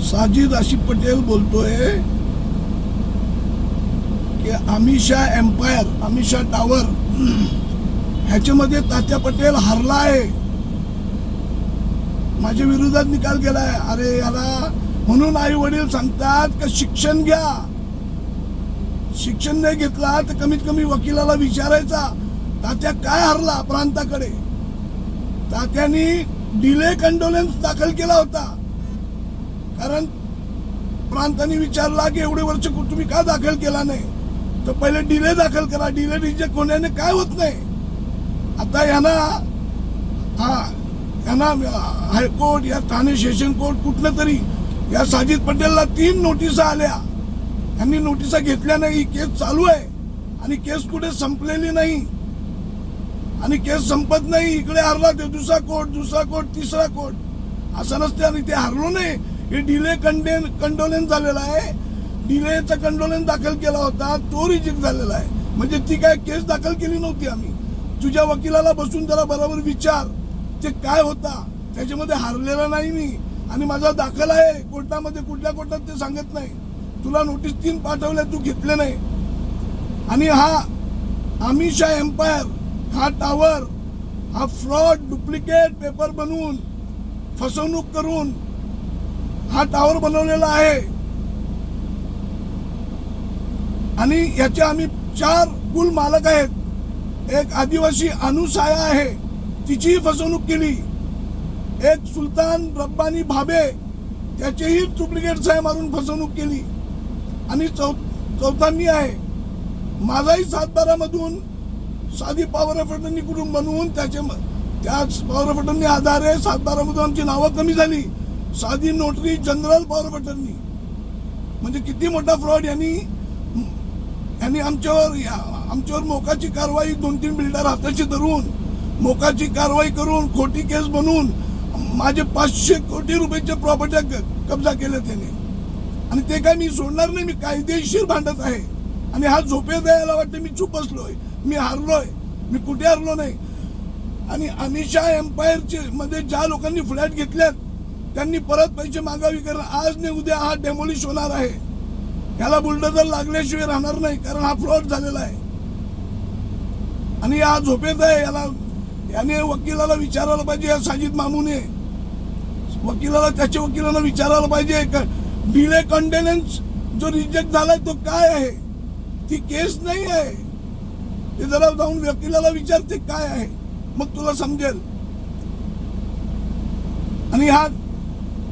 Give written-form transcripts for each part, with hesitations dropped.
साजिद आशिफ पटेल बोलतोय की Amisha empire, Amisha tower ह्याच्यामध्ये तात्या पटेल हरला आहे, माझ्या विरोधात निकाल केलाय. अरे याला म्हणून आई वडील सांगतात का शिक्षण घ्या. शिक्षण नाही घेतला तर कमीत कमी वकिलाला विचारायचा तात्या काय हरला प्रांताकडे. तात्यानी डिले कंडोलेन्स दाखल केला होता, कारण प्रांताने विचारला की एवढे वर्ष तुम्ही का दाखल केला नाही, तर पहिले डिले दाखल करा. डिले रिजेक्ट होण्याने काय होत नाही. आता यांना हायकोर्ट या ठाणे सेशन कोर्ट कुठलं तरी या साजिद पटेलला 3 नोटिसा आल्या. यांनी नोटिसा घेतल्या नाही. केस चालू आहे आणि केस कुठे संपलेली नाही आणि केस संपत नाही. इकडे हरला ते दुसरा कोर्ट तिसरा कोर्ट, असं नसते. आणि ते हरलो नाही, हे डिले कंडोलेन्स झालेला आहे. डिलेचा कंडोलेन्स दाखल केला होता, तो रिजेक्ट झालेला आहे. म्हणजे ती काय केस दाखल केली नव्हती आम्ही. तुझ्या वकिलाला बसून जरा बरोबर विचार ते काय होता, त्याच्यामध्ये हरलेला नाही मी. आणि माझा दाखल आहे कोर्टामध्ये, कुठल्या कोर्टात ते सांगत नाही. तुला नोटीस 3 पाठवल्या, तू घेतले नाही. आणि हा अमिषा एम्पायर, हा टावर, हा फ्रॉड डुप्लिकेट पेपर बनवून फसवणूक करून हा टावर बनवलेला आहे. आणि याचे आम्ही 4 कुल मालक आहेत. एक आदिवासी अनुसाया आहे, तिचीही फसवणूक केली. एक सुलतान रब्बानी भाबे, त्याचेही डुप्लिकेट सह्या मारून फसवणूक केली. आणि चौथा मी आहे. माझाही 7-12 मधून साधी पॉवर ऑफ अटर्नी कुठून बनवून त्याच पॉवर ऑफ अटर्नी आधारे 7-12 मधून आमची नावं कमी झाली. साधी notary general power of attorney. म्हणजे किती मोठा फ्रॉड. यांनी आमच्यावर मोकाची कारवाई 2-3 बिल्डर हाताशी धरून मोकाची कारवाई करून खोटी केस बनवून माझे 500 कोटी रुपयाचे प्रॉपर्टी कब्जा केले त्याने. आणि ते काय मी सोडणार नाही. मी कायदेशीर भांडत आहे. आणि हा झोपे द्यायला वाटतं मी चूप बसलोय, मी हारलोय. मी कुठे हारलो नाही. आणि अमिषा एम्पायरचे मध्ये ज्या लोकांनी फ्लॅट घेतल्यात त्यांनी परत पैसे मागावी, कारण आज नाही उद्या हा डेमोलिश होणार आहे. याला बुलडोजर लागल्याशिवाय राहणार नाही, कारण हा फ्रॉड झालेला आहे. आणि हा झोपेत आहे. याने वकिलाला विचारायला पाहिजे, या साजिद मामूने वकिलाला, त्याच्या वकिलाला विचारायला पाहिजे डिले कंडोलेन्स जो रिजेक्ट झालाय तो काय आहे. ती केस नाही आहे. ते जरा जाऊन वकिलाला विचारते काय आहे, मग तुला समजेल. आणि हा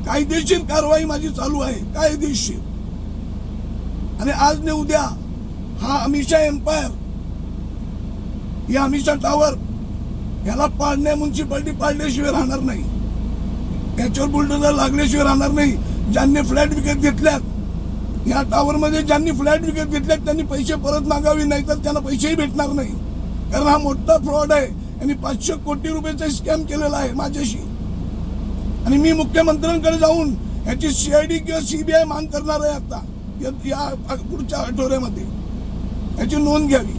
कायदेशीर कारवाई माझी चालू आहे, कायदेशीर. आणि आज ने उद्या हा अमिषा एम्पायर, ही अमिषा टावर, याला पाडण्या म्युन्सिपाल्टी पाडल्याशिवाय राहणार नाही. याच्यावर बुलडोजर लागल्याशिवाय राहणार नाही. ज्यांनी फ्लॅट विकत घेतल्यात, या टावर मध्ये ज्यांनी फ्लॅट विकत घेतल्यात त्यांनी पैसे परत मागावे, नाही तर त्यांना पैसेही भेटणार नाही. कारण हा मोठा फ्रॉड आहे. यांनी 500 कोटी रुपयाचा स्कॅम केलेला आहे माझ्याशी. आणि मी मुख्यमंत्र्यांकडे जाऊन याची CID किंवा CBI मांग करणार आहे आता या पुढच्या आठवड्यामध्ये. याची नोंद घ्यावी.